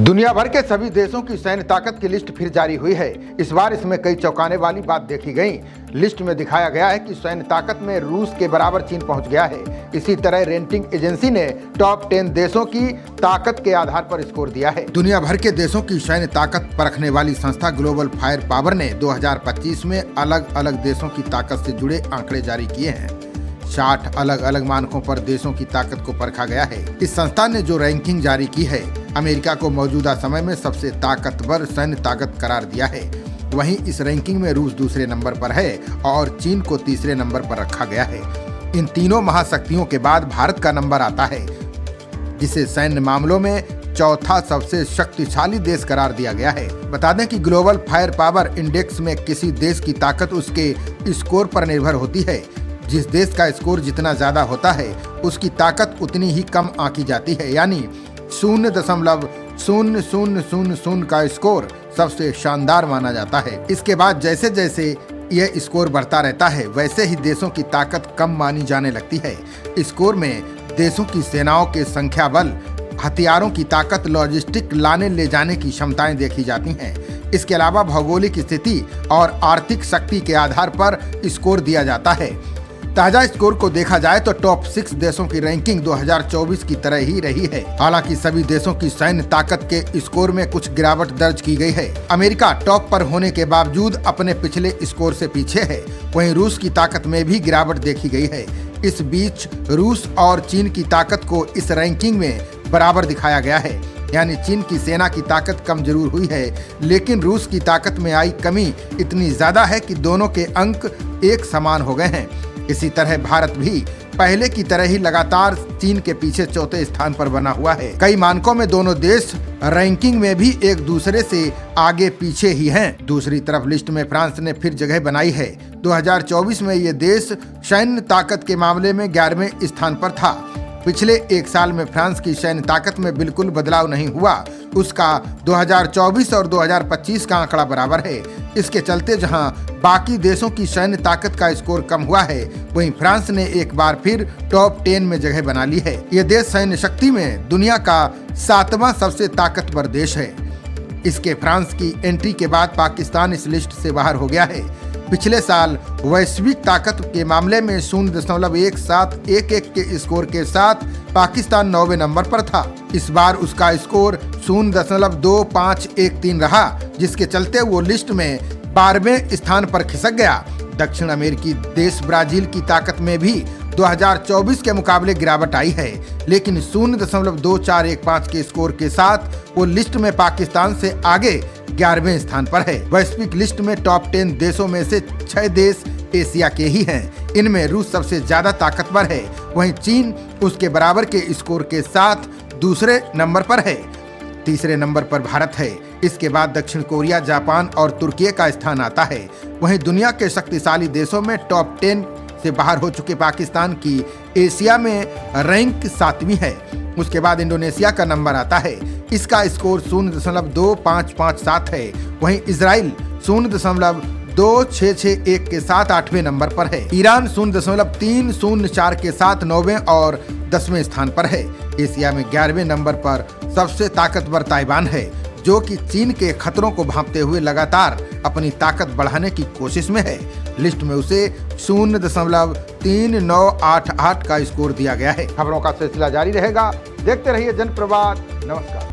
दुनिया भर के सभी देशों की सैन्य ताकत की लिस्ट फिर जारी हुई है। इस बार इसमें कई चौंकाने वाली बात देखी गई। लिस्ट में दिखाया गया है कि सैन्य ताकत में रूस के बराबर चीन पहुंच गया है। इसी तरह रेटिंग एजेंसी ने टॉप 10 देशों की ताकत के आधार पर स्कोर दिया है। दुनिया भर के देशों की सैन्य ताकत परखने वाली संस्था ग्लोबल फायर पावर ने 2025 में अलग अलग देशों की ताकत से जुड़े आंकड़े जारी किए हैं। 60 अलग अलग मानकों पर देशों की ताकत को परखा गया है। इस संस्था ने जो रैंकिंग जारी की है, अमेरिका को मौजूदा समय में सबसे ताकतवर सैन्य ताकत करार दिया है। वहीं इस रैंकिंग में रूस दूसरे नंबर पर है और चीन को तीसरे नंबर पर रखा गया है। इन तीनों महाशक्तियों के बाद भारत का नंबर आता है, जिसे सैन्य मामलों में चौथा सबसे शक्तिशाली देश करार दिया गया है। बता दें कि ग्लोबल फायर पावर इंडेक्स में किसी देश की ताकत उसके स्कोर पर निर्भर होती है। जिस देश का स्कोर जितना ज्यादा होता है, उसकी ताकत उतनी ही कम आंकी जाती है। यानी 0.0000 का स्कोर सबसे शानदार माना जाता है। इसके बाद जैसे जैसे यह स्कोर बढ़ता रहता है, वैसे ही देशों की ताकत कम मानी जाने लगती है। स्कोर में देशों की सेनाओं के संख्या बल, हथियारों की ताकत, लॉजिस्टिक लाने ले जाने की क्षमताएं देखी जाती हैं। इसके अलावा भौगोलिक स्थिति और आर्थिक शक्ति के आधार पर स्कोर दिया जाता है। ताजा स्कोर को देखा जाए तो टॉप 6 देशों की रैंकिंग 2024 की तरह ही रही है। हालांकि सभी देशों की सैन्य ताकत के स्कोर में कुछ गिरावट दर्ज की गई है। अमेरिका टॉप पर होने के बावजूद अपने पिछले स्कोर से पीछे है। वहीं रूस की ताकत में भी गिरावट देखी गई है। इस बीच रूस और चीन की ताकत को इस रैंकिंग में बराबर दिखाया गया है। यानी चीन की सेना की ताकत कम जरूर हुई है, लेकिन रूस की ताकत में आई कमी इतनी ज्यादा है कि दोनों के अंक एक समान हो गए हैं। इसी तरह भारत भी पहले की तरह ही लगातार चीन के पीछे चौथे स्थान पर बना हुआ है। कई मानकों में दोनों देश रैंकिंग में भी एक दूसरे से आगे पीछे ही हैं। दूसरी तरफ लिस्ट में फ्रांस ने फिर जगह बनाई है। 2024 में ये देश सैन्य ताकत के मामले में 11वें स्थान पर था। पिछले एक साल में फ्रांस की सैन्य ताकत में बिल्कुल बदलाव नहीं हुआ। उसका 2024 और 2025 का आंकड़ा बराबर है। इसके चलते जहां बाकी देशों की सैन्य ताकत का स्कोर कम हुआ है, वहीं फ्रांस ने एक बार फिर टॉप 10 में जगह बना ली है। यह देश सैन्य शक्ति में दुनिया का 7वां सबसे ताकतवर देश है। इसके फ्रांस की एंट्री के बाद पाकिस्तान इस लिस्ट से बाहर हो गया है। पिछले साल वैश्विक ताकत के मामले में 0.1711 के स्कोर के साथ पाकिस्तान 9वें नंबर पर था। इस बार उसका स्कोर 0.2513 रहा, जिसके चलते वो लिस्ट में 12वें स्थान पर खिसक गया। दक्षिण अमेरिकी देश ब्राजील की ताकत में भी 2024 के मुकाबले गिरावट आई है, लेकिन 0.2415 के स्कोर के साथ वो लिस्ट में पाकिस्तान से आगे 11वें स्थान पर है। वैश्विक लिस्ट में टॉप 10 देशों में से 6 देश एशिया के ही हैं। इनमें रूस सबसे ज्यादा ताकतवर है, वहीं चीन उसके बराबर के स्कोर के साथ दूसरे नंबर पर है। तीसरे नंबर पर भारत है। इसके बाद दक्षिण कोरिया, जापान और तुर्की का स्थान आता है। वहीं दुनिया के शक्तिशाली देशों में टॉप 10 से बाहर हो चुके पाकिस्तान की एशिया में रैंक 7वीं है। उसके बाद इंडोनेशिया का नंबर आता है। इसका स्कोर 0.2557 है। वहीं इजराइल 0.2661 के साथ 8वें नंबर पर है। ईरान 0.304 के साथ 9वें और 10वें स्थान पर है। एशिया में 11वें नंबर पर सबसे ताकतवर ताइवान है, जो कि चीन के खतरों को भांपते हुए लगातार अपनी ताकत बढ़ाने की कोशिश में है। लिस्ट में उसे 0.3988 का स्कोर दिया गया है। खबरों का सिलसिला जारी रहेगा। देखते रहिए जनप्रवाद। नमस्कार।